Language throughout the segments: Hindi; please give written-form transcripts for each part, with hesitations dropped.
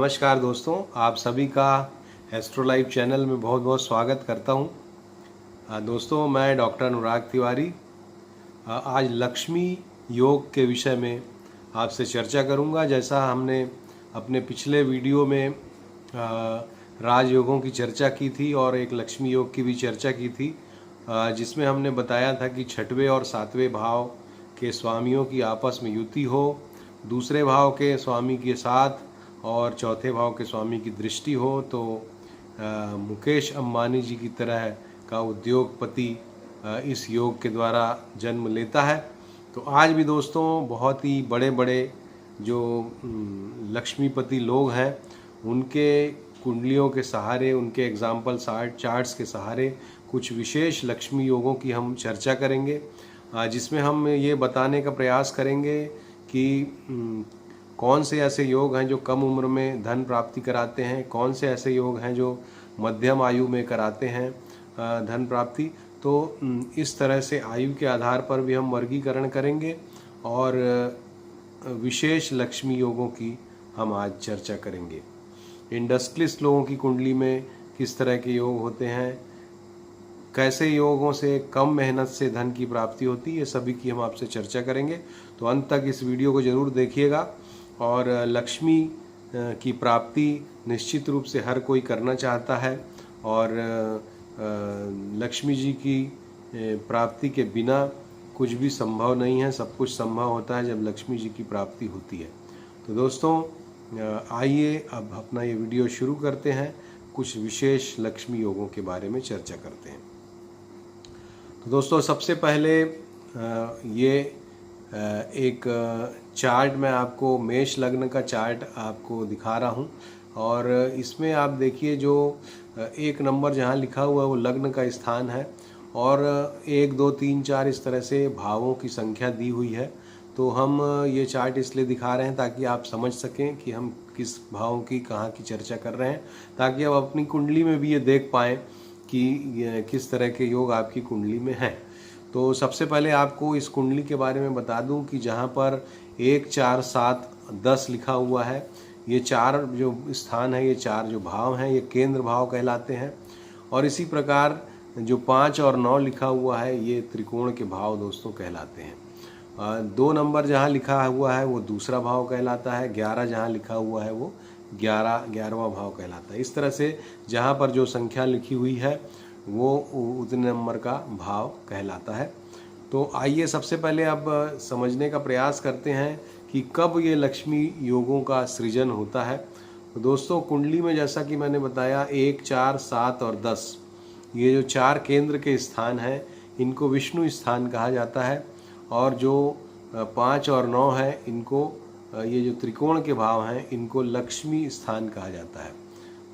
नमस्कार दोस्तों, आप सभी का एस्ट्रो लाइव चैनल में बहुत बहुत स्वागत करता हूं। दोस्तों, मैं डॉक्टर अनुराग तिवारी आज लक्ष्मी योग के विषय में आपसे चर्चा करूंगा। जैसा हमने अपने पिछले वीडियो में राजयोगों की चर्चा की थी और एक लक्ष्मी योग की भी चर्चा की थी, जिसमें हमने बताया था कि छठवें और सातवें भाव के स्वामियों की आपस में युति हो, दूसरे भाव के स्वामी के साथ और चौथे भाव के स्वामी की दृष्टि हो तो मुकेश अंबानी जी की तरह का उद्योगपति इस योग के द्वारा जन्म लेता है। तो आज भी दोस्तों बहुत ही बड़े बड़े जो लक्ष्मीपति लोग हैं, उनके कुंडलियों के सहारे, उनके एग्जाम्पल चार्ट्स के सहारे कुछ विशेष लक्ष्मी योगों की हम चर्चा करेंगे, जिसमें हम ये बताने का प्रयास करेंगे कि कौन से ऐसे योग हैं जो कम उम्र में धन प्राप्ति कराते हैं, कौन से ऐसे योग हैं जो मध्यम आयु में कराते हैं धन प्राप्ति। तो इस तरह से आयु के आधार पर भी हम वर्गीकरण करेंगे और विशेष लक्ष्मी योगों की हम आज चर्चा करेंगे। इंडस्ट्रियलिस्ट लोगों की कुंडली में किस तरह के योग होते हैं, कैसे योगों से कम मेहनत से धन की प्राप्ति होती है, ये सभी की हम आपसे चर्चा करेंगे। तो अंत तक इस वीडियो को ज़रूर देखिएगा। और लक्ष्मी की प्राप्ति निश्चित रूप से हर कोई करना चाहता है और लक्ष्मी जी की प्राप्ति के बिना कुछ भी संभव नहीं है। सब कुछ संभव होता है जब लक्ष्मी जी की प्राप्ति होती है। तो दोस्तों, आइए अब अपना ये वीडियो शुरू करते हैं। कुछ विशेष लक्ष्मी योगों के बारे में चर्चा करते हैं। तो दोस्तों, सबसे पहले ये एक चार्ट मैं आपको मेष लग्न का चार्ट आपको दिखा रहा हूँ और इसमें आप देखिए जो 1 नंबर जहाँ लिखा हुआ है वो लग्न का स्थान है और 1 2 3 4 इस तरह से भावों की संख्या दी हुई है। तो हम ये चार्ट इसलिए दिखा रहे हैं ताकि आप समझ सकें कि हम किस भावों की कहाँ की चर्चा कर रहे हैं, ताकि आप अपनी कुंडली में भी ये देख पाएँ कि किस तरह के योग आपकी कुंडली में हैं। तो सबसे पहले आपको इस कुंडली के बारे में बता दूं कि जहां पर 1 4 7 10 लिखा हुआ है, ये 4 जो स्थान है, ये 4 जो भाव हैं, ये केंद्र भाव कहलाते हैं। और इसी प्रकार जो 5 और 9 लिखा हुआ है, ये त्रिकोण के भाव दोस्तों कहलाते हैं। 2 नंबर जहां लिखा हुआ है वो दूसरा भाव कहलाता है। 11 जहां लिखा हुआ है वो 11वां भाव कहलाता है। इस तरह से जहां पर जो संख्या लिखी हुई है वो उतने नंबर का भाव कहलाता है। तो आइए सबसे पहले अब समझने का प्रयास करते हैं कि कब ये लक्ष्मी योगों का सृजन होता है। तो दोस्तों, कुंडली में जैसा कि मैंने बताया 1 4 7 और 10, ये जो 4 केंद्र के स्थान हैं, इनको विष्णु स्थान कहा जाता है। और जो 5 और 9 है, इनको ये जो त्रिकोण के भाव हैं, इनको लक्ष्मी स्थान कहा जाता है।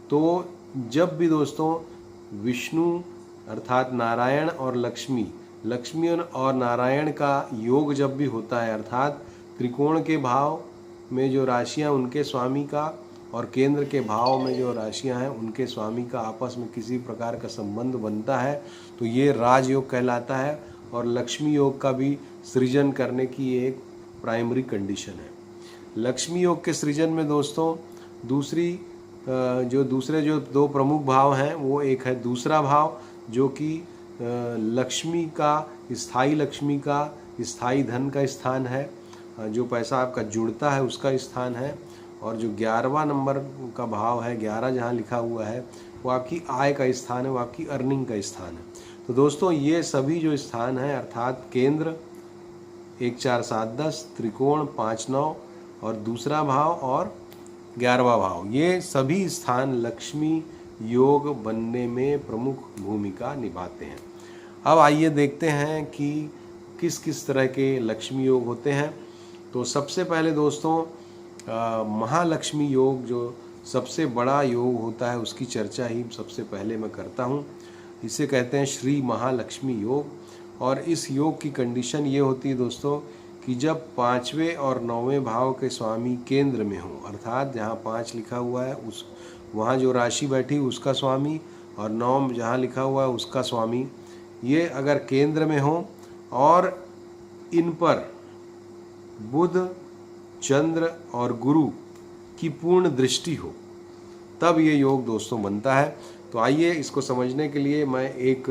तो जब भी दोस्तों विष्णु अर्थात नारायण और लक्ष्मी और नारायण का योग जब भी होता है, अर्थात त्रिकोण के भाव में जो राशियां उनके स्वामी का और केंद्र के भाव में जो राशियां हैं उनके स्वामी का आपस में किसी प्रकार का संबंध बनता है, तो ये राजयोग कहलाता है और लक्ष्मी योग का भी सृजन करने की एक प्राइमरी कंडीशन है। लक्ष्मी योग के सृजन में दोस्तों दूसरे जो 2 प्रमुख भाव हैं, वो एक है दूसरा भाव जो कि लक्ष्मी का, स्थायी लक्ष्मी का, स्थायी धन का स्थान है, जो पैसा आपका जुड़ता है उसका स्थान है। और जो 11वां नंबर का भाव है, 11 जहाँ लिखा हुआ है, वो आपकी आय का स्थान है, वो आपकी अर्निंग का स्थान है। तो दोस्तों, ये सभी जो स्थान हैं अर्थात केंद्र 1 4 7 10, त्रिकोण 5 9 और दूसरा भाव और 11वां भाव, ये सभी स्थान लक्ष्मी योग बनने में प्रमुख भूमिका निभाते हैं। अब आइए देखते हैं कि किस किस तरह के लक्ष्मी योग होते हैं। तो सबसे पहले दोस्तों महालक्ष्मी योग जो सबसे बड़ा योग होता है, उसकी चर्चा ही सबसे पहले मैं करता हूँ। इसे कहते हैं श्री महालक्ष्मी योग। और इस योग की कंडीशन ये होती है दोस्तों कि जब 5वें और 9वें भाव के स्वामी केंद्र में हो, अर्थात जहाँ 5 लिखा हुआ है उस वहाँ जो राशि बैठी उसका स्वामी और 9 जहाँ लिखा हुआ है उसका स्वामी, ये अगर केंद्र में हो और इन पर बुध, चंद्र और गुरु की पूर्ण दृष्टि हो, तब ये योग दोस्तों बनता है। तो आइए इसको समझने के लिए मैं एक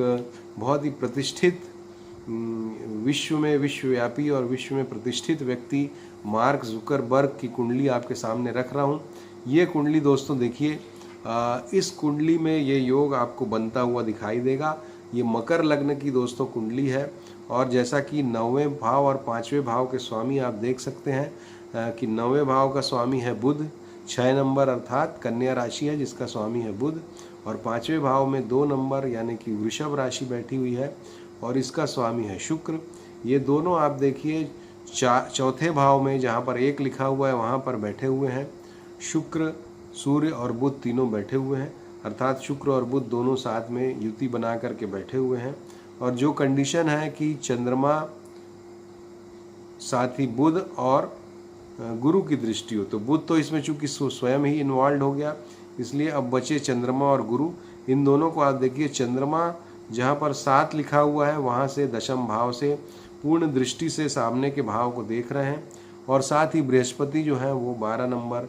बहुत ही प्रतिष्ठित विश्व में विश्वव्यापी और विश्व में प्रतिष्ठित व्यक्ति मार्क जुकरबर्ग की कुंडली आपके सामने रख रहा हूँ। ये कुंडली दोस्तों देखिए, इस कुंडली में ये योग आपको बनता हुआ दिखाई देगा। ये मकर लग्न की दोस्तों कुंडली है और जैसा कि 9वें भाव और 5वें भाव के स्वामी आप देख सकते हैं कि 9वें भाव का स्वामी है बुध, 6 नंबर अर्थात कन्या राशि है जिसका स्वामी है बुध, और 5वें भाव में 2 नंबर यानी कि वृषभ राशि बैठी हुई है और इसका स्वामी है शुक्र। ये दोनों आप देखिए चौथे भाव में जहाँ पर 1 लिखा हुआ है वहाँ पर बैठे हुए हैं। शुक्र, सूर्य और बुध तीनों बैठे हुए हैं, अर्थात शुक्र और बुध दोनों साथ में युति बना करके बैठे हुए हैं। और जो कंडीशन है कि चंद्रमा साथ ही बुध और गुरु की दृष्टि हो, तो बुध तो इसमें चूंकि स्वयं ही इन्वॉल्व हो गया, इसलिए अब बचे चंद्रमा और गुरु। इन दोनों को आप देखिए, चंद्रमा जहाँ पर 7 लिखा हुआ है वहाँ से दशम भाव से पूर्ण दृष्टि से सामने के भाव को देख रहे हैं, और साथ ही बृहस्पति जो है वो 12 नंबर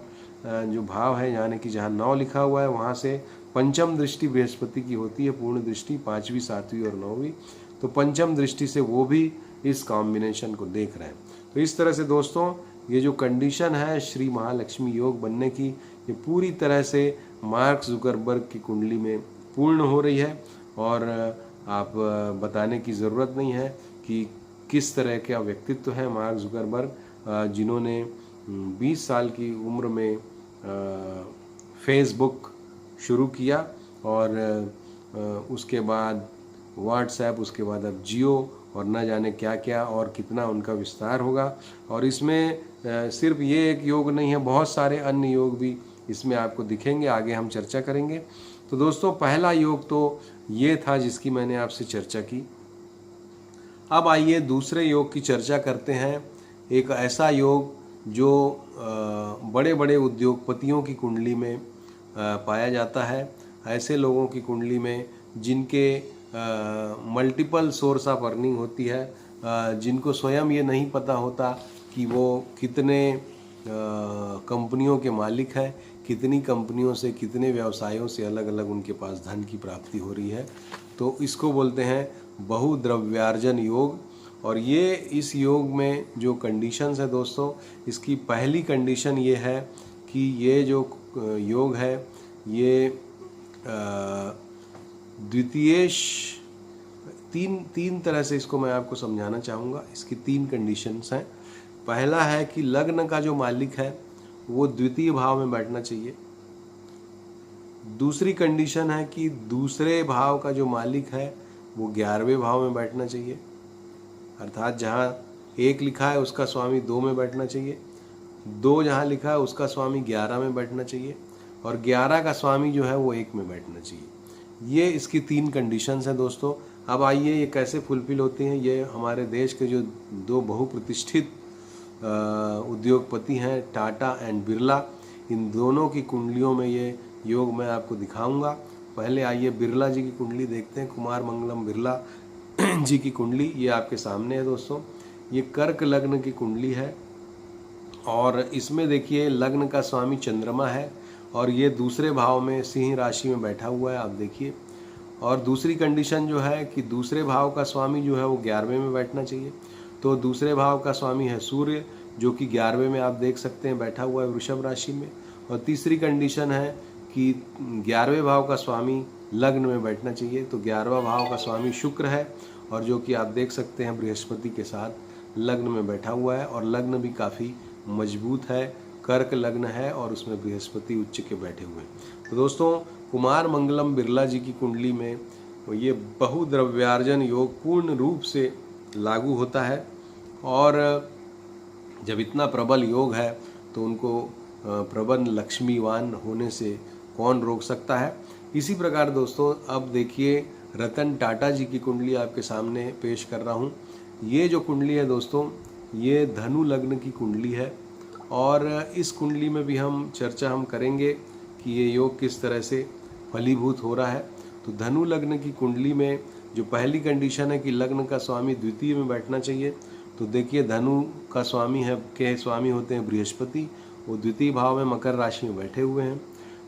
जो भाव है यानी कि जहाँ 9 लिखा हुआ है वहाँ से पंचम दृष्टि बृहस्पति की होती है, पूर्ण दृष्टि 5वीं 7वीं और 9वीं, तो पंचम दृष्टि से वो भी इस कॉम्बिनेशन को देख रहे हैं। तो इस तरह से दोस्तों ये जो कंडीशन है श्री महालक्ष्मी योग बनने की, ये पूरी तरह से मार्क जुकरबर्ग की कुंडली में पूर्ण हो रही है। और आप बताने की ज़रूरत नहीं है कि किस तरह का व्यक्तित्व है मार्क जुकरबर्ग, जिन्होंने 20 साल की उम्र में फेसबुक शुरू किया और उसके बाद व्हाट्सएप, उसके बाद अब जियो और न जाने क्या क्या और कितना उनका विस्तार होगा। और इसमें सिर्फ ये एक योग नहीं है, बहुत सारे अन्य योग भी इसमें आपको दिखेंगे, आगे हम चर्चा करेंगे। तो दोस्तों पहला योग तो ये था जिसकी मैंने आपसे चर्चा की। अब आइए दूसरे योग की चर्चा करते हैं। एक ऐसा योग जो बड़े बड़े उद्योगपतियों की कुंडली में पाया जाता है, ऐसे लोगों की कुंडली में जिनके मल्टीपल सोर्स ऑफ अर्निंग होती है, जिनको स्वयं ये नहीं पता होता कि वो कितने कंपनियों के मालिक हैं, कितनी कंपनियों से, कितने व्यवसायों से अलग अलग उनके पास धन की प्राप्ति हो रही है। तो इसको बोलते हैं बहुद्रव्यार्जन योग। और ये इस योग में जो कंडीशंस है दोस्तों, इसकी पहली कंडीशन ये है कि ये जो योग है ये द्वितीयेश, तीन तरह से इसको मैं आपको समझाना चाहूँगा। इसकी 3 कंडीशंस हैं। पहला है कि लग्न का जो मालिक है वो द्वितीय भाव में बैठना चाहिए। दूसरी कंडीशन है कि दूसरे भाव का जो मालिक है वो 11वें भाव में बैठना चाहिए, अर्थात जहाँ 1 लिखा है उसका स्वामी 2 में बैठना चाहिए, 2 जहाँ लिखा है उसका स्वामी 11 में बैठना चाहिए, और 11 का स्वामी जो है वो 1 में बैठना चाहिए। ये इसकी 3 कंडीशंस हैं दोस्तों। अब आइए ये कैसे फुलफिल होती हैं। ये हमारे देश के जो 2 बहुप्रतिष्ठित उद्योगपति हैं, टाटा एंड बिरला, इन दोनों की कुंडलियों में ये योग मैं आपको दिखाऊंगा। पहले आइए बिरला जी की कुंडली देखते हैं। कुमार मंगलम बिरला जी की कुंडली ये आपके सामने है दोस्तों। ये कर्क लग्न की कुंडली है और इसमें देखिए लग्न का स्वामी चंद्रमा है और ये दूसरे भाव में सिंह राशि में बैठा हुआ है, आप देखिए। और दूसरी कंडीशन जो है कि दूसरे भाव का स्वामी जो है वो 11वें में बैठना चाहिए। तो दूसरे भाव का स्वामी है सूर्य, जो कि 11वें में आप देख सकते हैं बैठा हुआ है वृषभ राशि में। और तीसरी कंडीशन है कि 11वें भाव का स्वामी लग्न में बैठना चाहिए। तो 11वां भाव का स्वामी शुक्र है और जो कि आप देख सकते हैं बृहस्पति के साथ लग्न में बैठा हुआ है, और लग्न भी काफ़ी मजबूत है, कर्क लग्न है और उसमें बृहस्पति उच्च के बैठे हुए हैं। तो दोस्तों कुमार मंगलम बिरला जी की कुंडली में ये बहुद्रव्यार्जन योग पूर्ण रूप से लागू होता है। और जब इतना प्रबल योग है तो उनको प्रबल लक्ष्मीवान होने से कौन रोक सकता है। इसी प्रकार दोस्तों अब देखिए रतन टाटा जी की कुंडली आपके सामने पेश कर रहा हूँ। ये जो कुंडली है दोस्तों ये धनु लग्न की कुंडली है और इस कुंडली में भी हम चर्चा करेंगे कि ये योग किस तरह से फलीभूत हो रहा है। तो धनु लग्न की कुंडली में जो पहली कंडीशन है कि लग्न का स्वामी द्वितीय में बैठना चाहिए। तो देखिए धनु का स्वामी है के स्वामी होते हैं बृहस्पति वो द्वितीय भाव में मकर राशि में बैठे हुए हैं।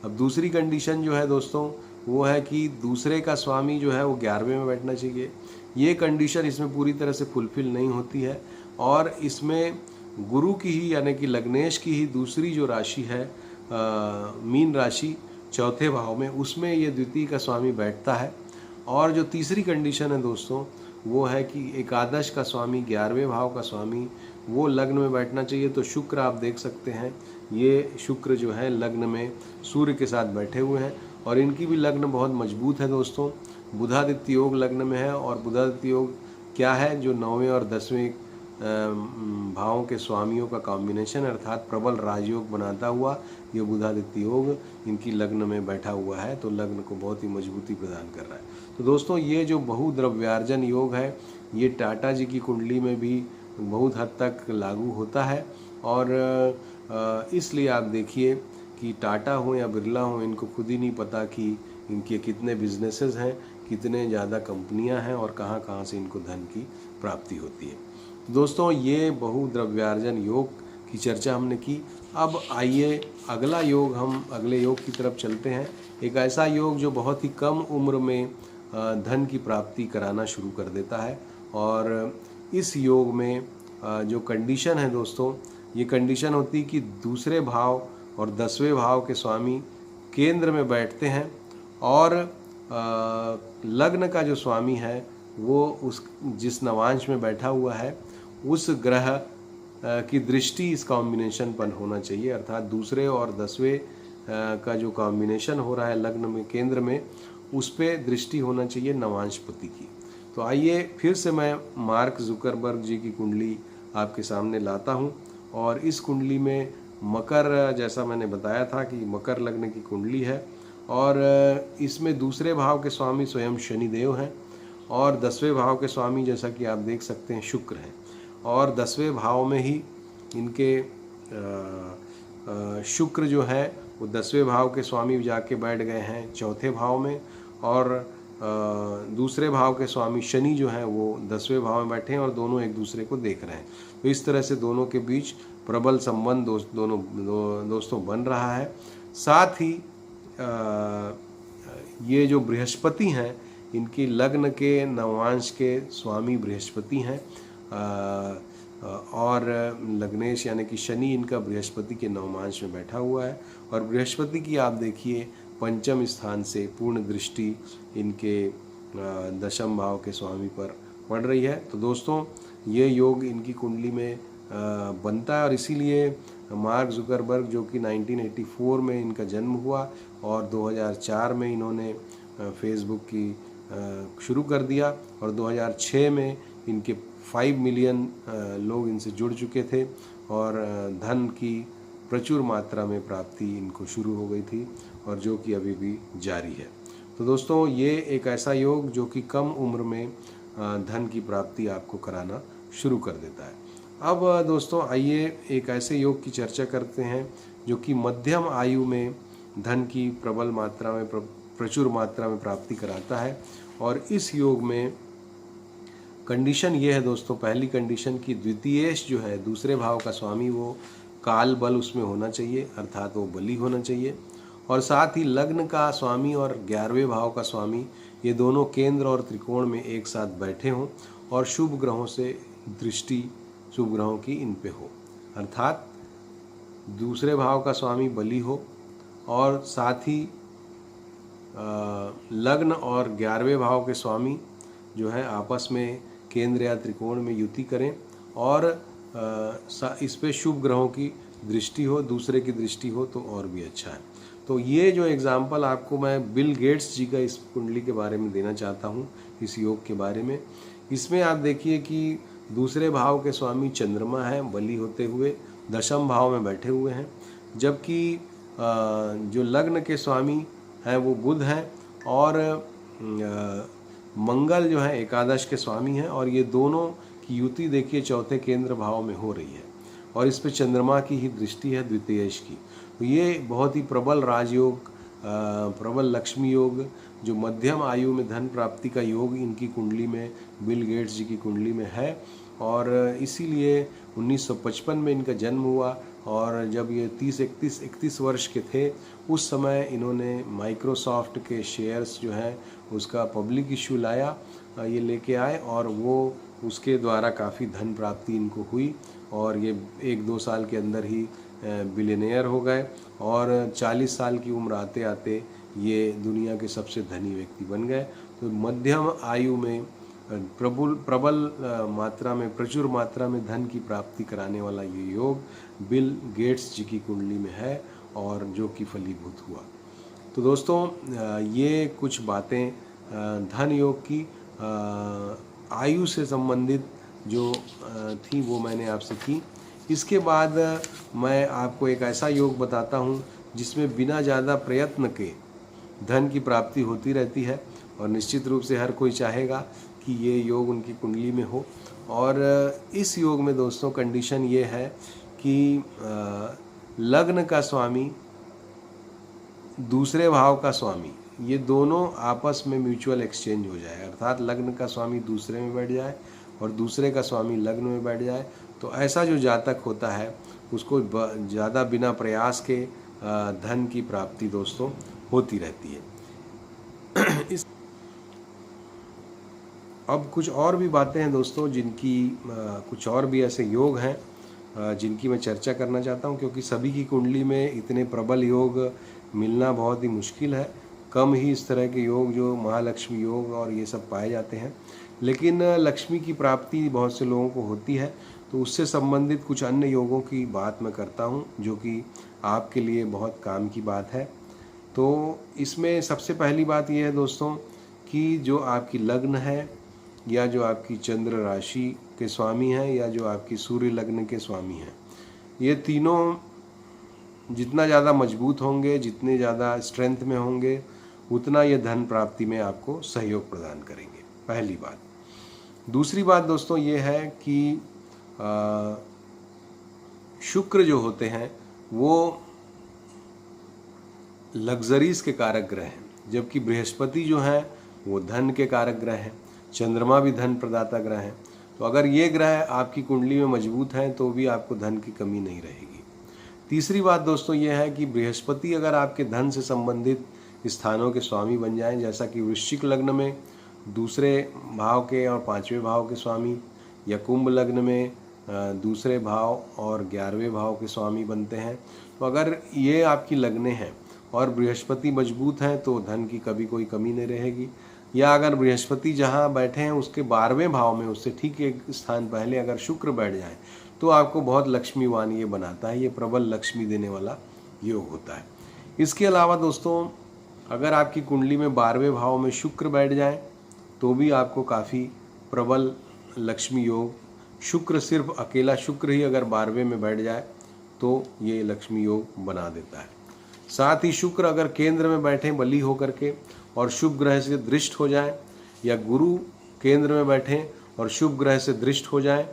अब दूसरी कंडीशन जो है दोस्तों वो है कि दूसरे का स्वामी जो है वो 11वें में बैठना चाहिए। ये कंडीशन इसमें पूरी तरह से फुलफिल नहीं होती है और इसमें गुरु की ही यानी कि लग्नेश की ही दूसरी जो राशि है मीन राशि चौथे भाव में, उसमें ये द्वितीय का स्वामी बैठता है। और जो तीसरी कंडीशन है दोस्तों वो है कि एकादश का स्वामी 11वें भाव का स्वामी वो लग्न में बैठना चाहिए। तो शुक्र आप देख सकते हैं, ये शुक्र जो है लग्न में सूर्य के साथ बैठे हुए हैं और इनकी भी लग्न बहुत मजबूत है दोस्तों। बुधादित्य योग लग्न में है और बुधादित्य योग क्या है, जो 9वें और 10वें भावों के स्वामियों का कॉम्बिनेशन अर्थात प्रबल राजयोग बनाता हुआ ये बुधादित्य योग इनकी लग्न में बैठा हुआ है, तो लग्न को बहुत ही मजबूती प्रदान कर रहा है। तो दोस्तों ये जो बहुद्रव्यार्जन योग है ये टाटा जी की कुंडली में भी बहुत हद तक लागू होता है और इसलिए आप देखिए कि टाटा हो या बिरला हो, इनको खुद ही नहीं पता कि इनके कितने बिजनेसेस हैं, कितने ज़्यादा कंपनियां हैं और कहाँ कहाँ से इनको धन की प्राप्ति होती है। दोस्तों ये बहुद्रव्यार्जन योग की चर्चा हमने की। अब आइए अगला योग, हम अगले योग की तरफ चलते हैं। एक ऐसा योग जो बहुत ही कम उम्र में धन की प्राप्ति कराना शुरू कर देता है और इस योग में जो कंडीशन है दोस्तों, ये कंडीशन होती है कि दूसरे भाव और 10वें भाव के स्वामी केंद्र में बैठते हैं और लग्न का जो स्वामी है वो उस जिस नवांश में बैठा हुआ है उस ग्रह की दृष्टि इस कॉम्बिनेशन पर होना चाहिए, अर्थात दूसरे और 10वें का जो कॉम्बिनेशन हो रहा है लग्न में केंद्र में, उस पे दृष्टि होना चाहिए नवांशपति की। तो आइए फिर से मैं मार्क जुकरबर्ग जी की कुंडली आपके सामने लाता हूं और इस कुंडली में मकर, जैसा मैंने बताया था कि मकर लग्न की कुंडली है और इसमें दूसरे भाव के स्वामी स्वयं शनिदेव हैं और 10वें भाव के स्वामी जैसा कि आप देख सकते हैं शुक्र हैं और 10वें भाव में ही इनके शुक्र जो है वो 10वें भाव के स्वामी जाके बैठ गए हैं चौथे भाव में और दूसरे भाव के स्वामी शनि जो है वो 10वें भाव में बैठे हैं और दोनों एक दूसरे को देख रहे हैं। तो इस तरह से दोनों के बीच प्रबल संबंध दोस्तों बन रहा है। साथ ही ये जो बृहस्पति हैं इनकी लग्न के नवांश के स्वामी बृहस्पति हैं और लग्नेश यानी कि शनि इनका बृहस्पति के नवमांश में बैठा हुआ है और बृहस्पति की आप देखिए पंचम स्थान से पूर्ण दृष्टि इनके दशम भाव के स्वामी पर पड़ रही है। तो दोस्तों ये योग इनकी कुंडली में बनता है और इसीलिए मार्क जुकरबर्ग जो कि 1984 में इनका जन्म हुआ और 2004 में इन्होंने फेसबुक की शुरू कर दिया और 2006 में इनके 5 मिलियन लोग इनसे जुड़ चुके थे और धन की प्रचुर मात्रा में प्राप्ति इनको शुरू हो गई थी और जो कि अभी भी जारी है। तो दोस्तों ये एक ऐसा योग जो कि कम उम्र में धन की प्राप्ति आपको कराना शुरू कर देता है। अब दोस्तों आइए एक ऐसे योग की चर्चा करते हैं जो कि मध्यम आयु में धन की प्रबल मात्रा में प्रचुर मात्रा में प्राप्ति कराता है और इस योग में कंडीशन ये है दोस्तों, पहली कंडीशन की द्वितीयेश जो है दूसरे भाव का स्वामी वो काल बल उसमें होना चाहिए, अर्थात वो बली होना चाहिए और साथ ही लग्न का स्वामी और 11वें भाव का स्वामी ये दोनों केंद्र और त्रिकोण में एक साथ बैठे हों और शुभ ग्रहों से दृष्टि शुभ ग्रहों की इन पे हो, अर्थात दूसरे भाव का स्वामी बली हो और साथ ही लग्न और 11वें भाव के स्वामी जो है आपस में केंद्र या त्रिकोण में युति करें और इस पे शुभ ग्रहों की दृष्टि हो, दूसरे की दृष्टि हो तो और भी अच्छा है। तो ये जो एग्जाम्पल आपको मैं बिल गेट्स जी का इस कुंडली के बारे में देना चाहता हूँ, इस योग के बारे में। इसमें आप देखिए कि दूसरे भाव के स्वामी चंद्रमा हैं बली होते हुए दशम भाव में बैठे हुए हैं, जबकि जो लग्न के स्वामी हैं वो बुध हैं और मंगल जो है एकादश के स्वामी हैं और ये दोनों की युति देखिए चौथे केंद्र भाव में हो रही है और इस पे चंद्रमा की ही दृष्टि है द्वितीयेश की। तो ये बहुत ही प्रबल राजयोग, प्रबल लक्ष्मी योग जो मध्यम आयु में धन प्राप्ति का योग इनकी कुंडली में बिल गेट्स जी की कुंडली में है और इसीलिए 1955 में इनका जन्म हुआ। और जब ये 31 वर्ष के थे उस समय इन्होंने माइक्रोसॉफ्ट के शेयर्स जो हैं उसका पब्लिक इशू लाया, ये लेके आए और वो उसके द्वारा काफ़ी धन प्राप्ति इनको हुई और ये 1-2 साल के अंदर ही बिलियनियर हो गए और 40 साल की उम्र आते आते ये दुनिया के सबसे धनी व्यक्ति बन गए। तो मध्यम आयु में प्रबल मात्रा में, प्रचुर मात्रा में धन की प्राप्ति कराने वाला ये योग बिल गेट्स जी की कुंडली में है और जो कि फलीभूत हुआ। तो दोस्तों ये कुछ बातें धन योग की आयु से संबंधित जो थी वो मैंने आपसे की। इसके बाद मैं आपको एक ऐसा योग बताता हूँ जिसमें बिना ज़्यादा प्रयत्न के धन की प्राप्ति होती रहती है और निश्चित रूप से हर कोई चाहेगा कि ये योग उनकी कुंडली में हो। और इस योग में दोस्तों कंडीशन ये है कि लग्न का स्वामी, दूसरे भाव का स्वामी, ये दोनों आपस में म्यूचुअल एक्सचेंज हो जाए, अर्थात लग्न का स्वामी दूसरे में बैठ जाए और दूसरे का स्वामी लग्न में बैठ जाए। तो ऐसा जो जातक होता है उसको ज़्यादा बिना प्रयास के धन की प्राप्ति दोस्तों होती रहती है। अब कुछ और भी बातें हैं दोस्तों जिनकी कुछ और भी ऐसे योग हैं जिनकी मैं चर्चा करना चाहता हूं, क्योंकि सभी की कुंडली में इतने प्रबल योग मिलना बहुत ही मुश्किल है। कम ही इस तरह के योग जो महालक्ष्मी योग और ये सब पाए जाते हैं, लेकिन लक्ष्मी की प्राप्ति बहुत से लोगों को होती है। तो उससे संबंधित कुछ अन्य योगों की बात मैं करता हूं जो कि आपके लिए बहुत काम की बात है। तो इसमें सबसे पहली बात यह है दोस्तों कि जो आपकी लग्न है या जो आपकी चंद्र राशि के स्वामी हैं या जो आपकी सूर्य लग्न के स्वामी हैं, ये तीनों जितना ज़्यादा मजबूत होंगे, जितने ज़्यादा स्ट्रेंथ में होंगे, उतना ये धन प्राप्ति में आपको सहयोग प्रदान करेंगे, पहली बात। दूसरी बात दोस्तों ये है कि शुक्र जो होते हैं वो लग्जरीज के कारक ग्रह हैं, जबकि बृहस्पति जो है वो धन के कारक ग्रह हैं, चंद्रमा भी धन प्रदाता ग्रह हैं। तो अगर ये ग्रह आपकी कुंडली में मजबूत हैं तो भी आपको धन की कमी नहीं रहेगी। तीसरी बात दोस्तों ये है कि बृहस्पति अगर आपके धन से संबंधित स्थानों के स्वामी बन जाएं, जैसा कि वृश्चिक लग्न में दूसरे भाव के और 5वें भाव के स्वामी, या कुंभ लग्न में दूसरे भाव और 11वें भाव के स्वामी बनते हैं, तो अगर ये आपकी लग्नें हैं और बृहस्पति मजबूत हैं तो धन की कभी कोई कमी नहीं रहेगी। या अगर बृहस्पति जहाँ बैठे हैं उसके 12वें भाव में, उससे ठीक एक स्थान पहले अगर शुक्र बैठ जाए तो आपको बहुत लक्ष्मीवान ये बनाता है, ये प्रबल लक्ष्मी देने वाला योग होता है। इसके अलावा दोस्तों अगर आपकी कुंडली में 12वें भाव में शुक्र बैठ जाए तो भी आपको काफ़ी प्रबल लक्ष्मी योग, शुक्र सिर्फ अकेला शुक्र ही अगर 12वें में बैठ जाए तो ये लक्ष्मी योग बना देता है। साथ ही शुक्र अगर केंद्र में बैठे बली होकर के और शुभ ग्रह से दृष्ट हो जाए, या गुरु केंद्र में बैठे और शुभ ग्रह से दृष्ट हो जाए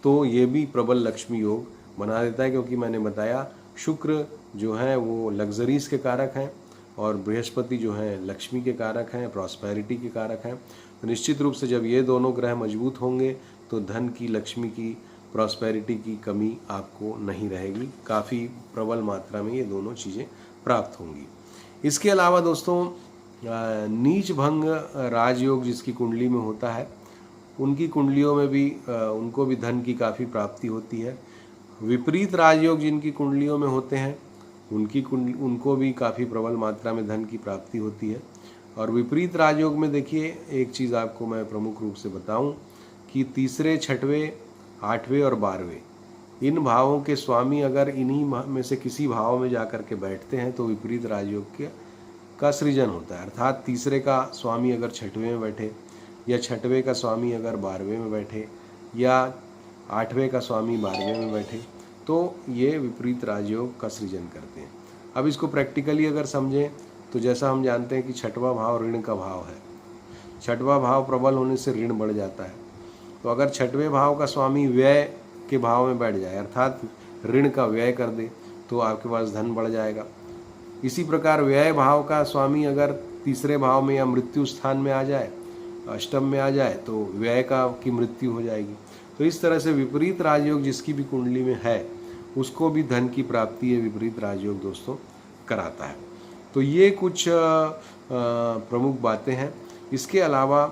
तो ये भी प्रबल लक्ष्मी योग बना देता है, क्योंकि मैंने बताया शुक्र जो है वो लग्जरीज के कारक हैं और बृहस्पति जो है लक्ष्मी के कारक हैं, प्रॉस्पेरिटी के कारक हैं। तो निश्चित रूप से जब ये दोनों ग्रह मजबूत होंगे तो धन की, लक्ष्मी की, प्रॉस्पेरिटी की कमी आपको नहीं रहेगी, काफ़ी प्रबल मात्रा में ये दोनों चीज़ें प्राप्त होंगी। इसके अलावा दोस्तों नीच भंग राजयोग जिसकी कुंडली में होता है, उनकी कुंडलियों में भी उनको भी धन की काफ़ी प्राप्ति होती है। विपरीत राजयोग जिनकी कुंडलियों में होते हैं उनको भी काफ़ी प्रबल मात्रा में धन की प्राप्ति होती है। और विपरीत राजयोग में देखिए एक चीज़ आपको मैं प्रमुख रूप से बताऊं कि तीसरे, छठवें, 8वें और 12वें इन भावों के स्वामी अगर इन्हीं में से किसी भाव में जाकर के बैठते हैं तो विपरीत राजयोग का सृजन होता है। अर्थात तीसरे का स्वामी अगर 6वें में बैठे, या 6वें का स्वामी अगर 12वें में बैठे, या 8वें का स्वामी 12वें में बैठे तो ये विपरीत राजयोग का सृजन करते हैं। अब इसको प्रैक्टिकली अगर समझें तो जैसा हम जानते हैं कि 6वां भाव ऋण का भाव है, 6वां भाव प्रबल होने से ऋण बढ़ जाता है। तो अगर 6वें भाव का स्वामी व्यय के भाव में बैठ जाए, अर्थात ऋण का व्यय कर दे, तो आपके पास धन बढ़ जाएगा। इसी प्रकार व्यय भाव का स्वामी अगर तीसरे भाव में या मृत्यु स्थान में आ जाए, अष्टम में आ जाए, तो व्यय की मृत्यु हो जाएगी। तो इस तरह से विपरीत राजयोग जिसकी भी कुंडली में है उसको भी धन की प्राप्ति ये विपरीत राजयोग दोस्तों कराता है। तो ये कुछ प्रमुख बातें हैं। इसके अलावा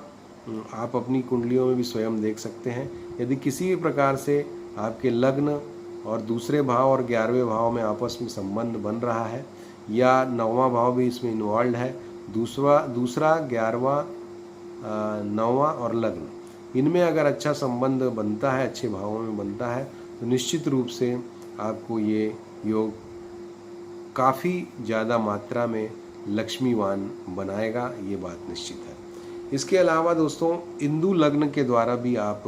आप अपनी कुंडलियों में भी स्वयं देख सकते हैं, यदि किसी भी प्रकार से आपके लग्न और दूसरे भाव और 11वें भाव में आपस में संबंध बन रहा है या 9वां भाव भी इसमें इन्वॉल्व है, दूसरा 11वां 9वां और लग्न, इनमें अगर अच्छा संबंध बनता है, अच्छे भावों में बनता है, तो निश्चित रूप से आपको ये योग काफ़ी ज़्यादा मात्रा में लक्ष्मीवान बनाएगा, ये बात निश्चित है। इसके अलावा दोस्तों इंदु लग्न के द्वारा भी आप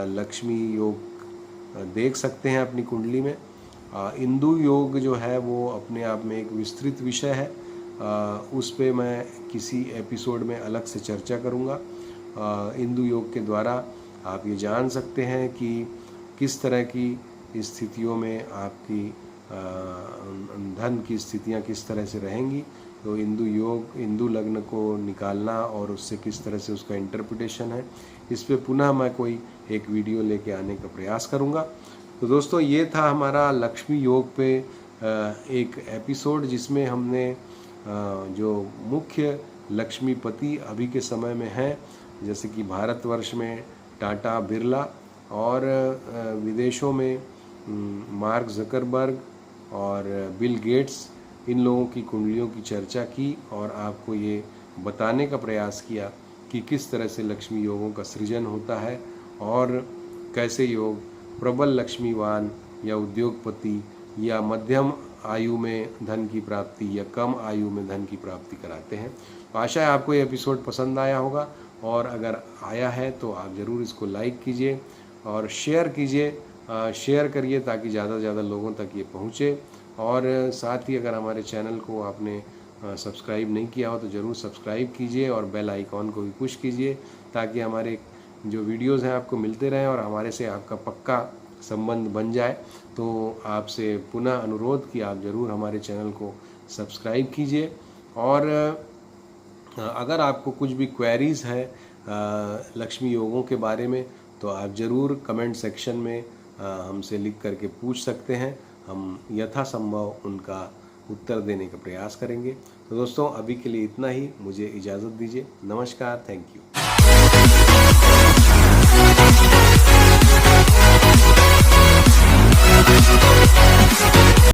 लक्ष्मी योग देख सकते हैं अपनी कुंडली में। इंदु योग जो है वो अपने आप में एक विस्तृत विषय है, उस पे मैं किसी एपिसोड में अलग से चर्चा करूँगा। इंदु योग के द्वारा आप ये जान सकते हैं कि किस तरह की स्थितियों में आपकी धन की स्थितियाँ किस तरह से रहेंगी। तो इंदु योग, इंदु लग्न को निकालना और उससे किस तरह से उसका इंटरप्रिटेशन है, इस पे पुनः मैं कोई एक वीडियो लेके आने का प्रयास करूँगा। तो दोस्तों ये था हमारा लक्ष्मी योग पे एक एपिसोड, जिसमें हमने जो मुख्य लक्ष्मीपति अभी के समय में हैं, जैसे कि भारतवर्ष में टाटा बिरला और विदेशों में मार्क ज़करबर्ग और बिल गेट्स, इन लोगों की कुंडलियों की चर्चा की और आपको ये बताने का प्रयास किया कि किस तरह से लक्ष्मी योगों का सृजन होता है और कैसे योग प्रबल लक्ष्मीवान या उद्योगपति या मध्यम आयु में धन की प्राप्ति या कम आयु में धन की प्राप्ति कराते हैं। तो आशा है आपको ये एपिसोड पसंद आया होगा, और अगर आया है तो आप ज़रूर इसको लाइक कीजिए और शेयर कीजिए, शेयर करिए ताकि ज़्यादा से ज़्यादा लोगों तक ये पहुँचे। और साथ ही अगर हमारे चैनल को आपने सब्सक्राइब नहीं किया हो तो ज़रूर सब्सक्राइब कीजिए और बेल आइकॉन को भी पुश कीजिए, ताकि हमारे जो वीडियोज़ हैं आपको मिलते रहें और हमारे से आपका पक्का संबंध बन जाए। तो आपसे पुनः अनुरोध कि आप ज़रूर हमारे चैनल को सब्सक्राइब कीजिए। और अगर आपको कुछ भी क्वेरीज़ है लक्ष्मी योगों के बारे में तो आप ज़रूर कमेंट सेक्शन में हमसे लिख करके पूछ सकते हैं, हम यथासंभव उनका उत्तर देने का प्रयास करेंगे। तो दोस्तों अभी के लिए इतना ही, मुझे इजाज़त दीजिए। नमस्कार, थैंक यू।